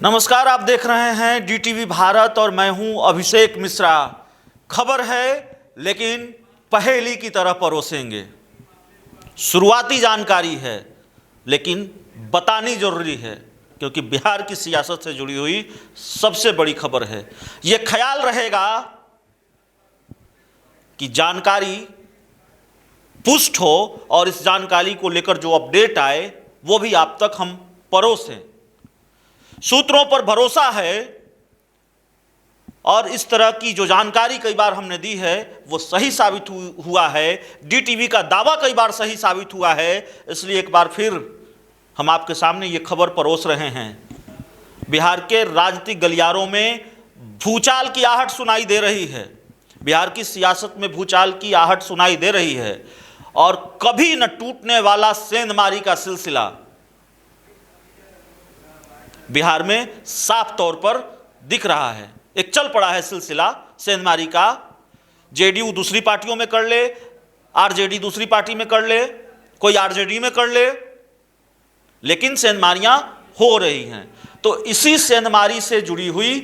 नमस्कार, आप देख रहे हैं डीटीवी भारत और मैं हूं अभिषेक मिश्रा। खबर है लेकिन पहेली की तरह परोसेंगे। शुरुआती जानकारी है लेकिन बतानी जरूरी है क्योंकि बिहार की सियासत से जुड़ी हुई सबसे बड़ी खबर है। यह ख्याल रहेगा कि जानकारी पुष्ट हो और इस जानकारी को लेकर जो अपडेट आए वो भी आप तक हम परोसें। सूत्रों पर भरोसा है और इस तरह की जो जानकारी कई बार हमने दी है वो सही साबित हुआ है। डीटीवी का दावा कई बार सही साबित हुआ है, इसलिए एक बार फिर हम आपके सामने ये खबर परोस रहे हैं। बिहार के राजनीतिक गलियारों में भूचाल की आहट सुनाई दे रही है। बिहार की सियासत में भूचाल की आहट सुनाई दे रही है और कभी न टूटने वाला सेंधमारी का सिलसिला बिहार में साफ तौर पर दिख रहा है। एक चल पड़ा है सिलसिला सेंधमारी का। जेडीयू दूसरी पार्टियों में कर ले, आरजेडी दूसरी पार्टी में कर ले, कोई आरजेडी में कर ले, लेकिन सेंधमारियां हो रही हैं। तो इसी सेंधमारी से जुड़ी हुई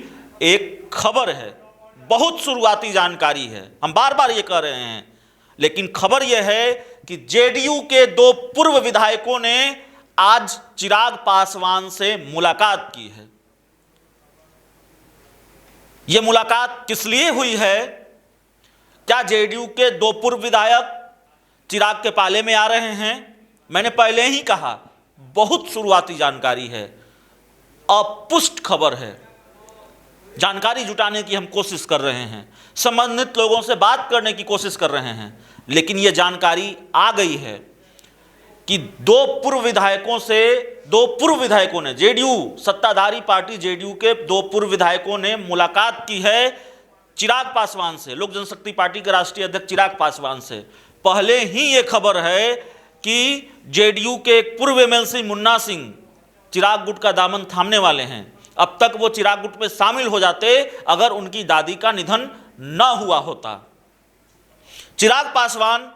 एक खबर है। बहुत शुरुआती जानकारी है, हम बार बार ये कह रहे हैं, लेकिन खबर यह है कि जेडीयू के दो पूर्व विधायकों ने आज चिराग पासवान से मुलाकात की है। यह मुलाकात किस लिए हुई है? क्या जेडीयू के दो पूर्व विधायक चिराग के पाले में आ रहे हैं? मैंने पहले ही कहा, बहुत शुरुआती जानकारी है, अपुष्ट खबर है। जानकारी जुटाने की हम कोशिश कर रहे हैं, संबंधित लोगों से बात करने की कोशिश कर रहे हैं, लेकिन यह जानकारी आ गई है कि दो पूर्व विधायकों ने जेडीयू सत्ताधारी पार्टी जेडीयू के दो पूर्व विधायकों ने मुलाकात की है चिराग पासवान से, लोक जनशक्ति पार्टी के राष्ट्रीय अध्यक्ष चिराग पासवान से। पहले ही यह खबर है कि जेडीयू के एक पूर्व एमएलसी मुन्ना सिंह चिराग गुट का दामन थामने वाले हैं। अब तक वो चिराग गुट में शामिल हो जाते अगर उनकी दादी का निधन न हुआ होता। चिराग पासवान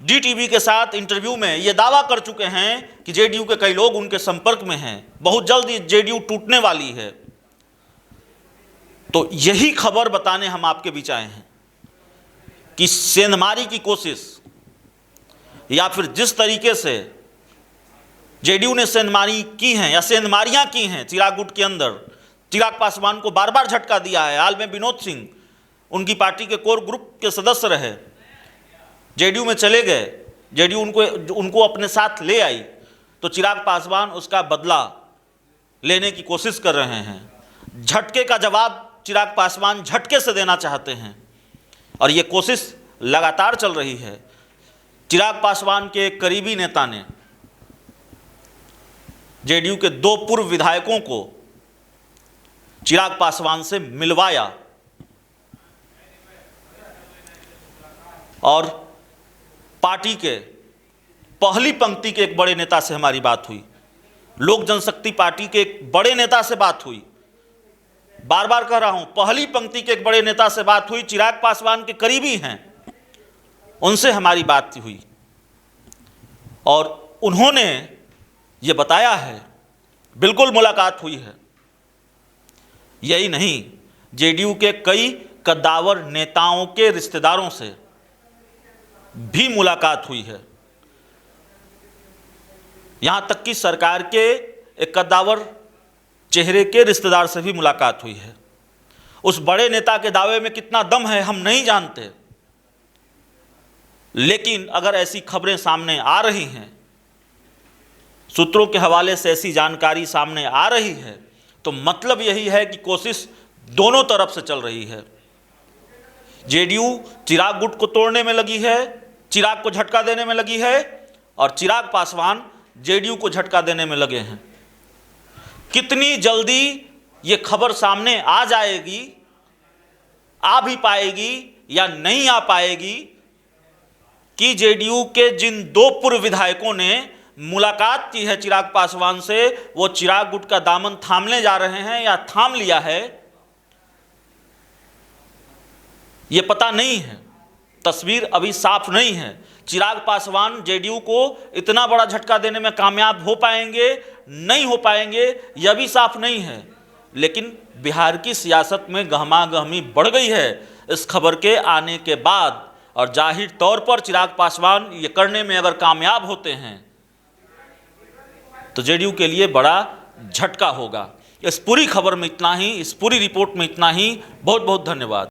डीटीवी के साथ इंटरव्यू में ये दावा कर चुके हैं कि जेडीयू के कई लोग उनके संपर्क में हैं, बहुत जल्द ये जेडीयू टूटने वाली है। तो यही खबर बताने हम आपके बीच आए हैं कि सेंधमारी की कोशिश या फिर जिस तरीके से जेडीयू ने सेंधमारी की हैं या सेंधमारियां की हैं चिराग गुट के अंदर, चिराग पासवान को बार बार झटका दिया है। हाल में विनोद सिंह उनकी पार्टी के कोर ग्रुप के सदस्य रहे, जेडीयू में चले गए, जेडीयू उनको अपने साथ ले आई, तो चिराग पासवान उसका बदला लेने की कोशिश कर रहे हैं। झटके का जवाब चिराग पासवान झटके से देना चाहते हैं और ये कोशिश लगातार चल रही है। चिराग पासवान के एक करीबी नेता ने जेडीयू के दो पूर्व विधायकों को चिराग पासवान से मिलवाया और पार्टी के पहली पंक्ति के एक बड़े नेता से हमारी बात हुई, लोक जनशक्ति पार्टी के एक बड़े नेता से बात हुई। बार बार कह रहा हूं, पहली पंक्ति के एक बड़े नेता से बात हुई, चिराग पासवान के करीबी हैं, उनसे हमारी बात हुई और उन्होंने ये बताया है, बिल्कुल मुलाकात हुई है। यही नहीं, जेडीयू के कई कद्दावर नेताओं के रिश्तेदारों से भी मुलाकात हुई है। यहां तक कि सरकार के एक कद्दावर चेहरे के रिश्तेदार से भी मुलाकात हुई है। उस बड़े नेता के दावे में कितना दम है हम नहीं जानते, लेकिन अगर ऐसी खबरें सामने आ रही हैं, सूत्रों के हवाले से ऐसी जानकारी सामने आ रही है, तो मतलब यही है कि कोशिश दोनों तरफ से चल रही है। जेडीयू चिराग गुट को तोड़ने में लगी है, चिराग को झटका देने में लगी है, और चिराग पासवान जेडीयू को झटका देने में लगे हैं। कितनी जल्दी ये खबर सामने आ जाएगी, आ भी पाएगी या नहीं आ पाएगी कि जेडीयू के जिन दो पूर्व विधायकों ने मुलाकात की है चिराग पासवान से, वो चिराग गुट का दामन थामने जा रहे हैं या थाम लिया है, ये पता नहीं है। तस्वीर अभी साफ नहीं है। चिराग पासवान जेडीयू को इतना बड़ा झटका देने में कामयाब हो पाएंगे, नहीं हो पाएंगे, यह भी साफ नहीं है। लेकिन बिहार की सियासत में गहमागहमी बढ़ गई है इस खबर के आने के बाद, और जाहिर तौर पर चिराग पासवान ये करने में अगर कामयाब होते हैं तो जेडीयू के लिए बड़ा झटका होगा। इस पूरी खबर में इतना ही, इस पूरी रिपोर्ट में इतना ही। बहुत बहुत धन्यवाद।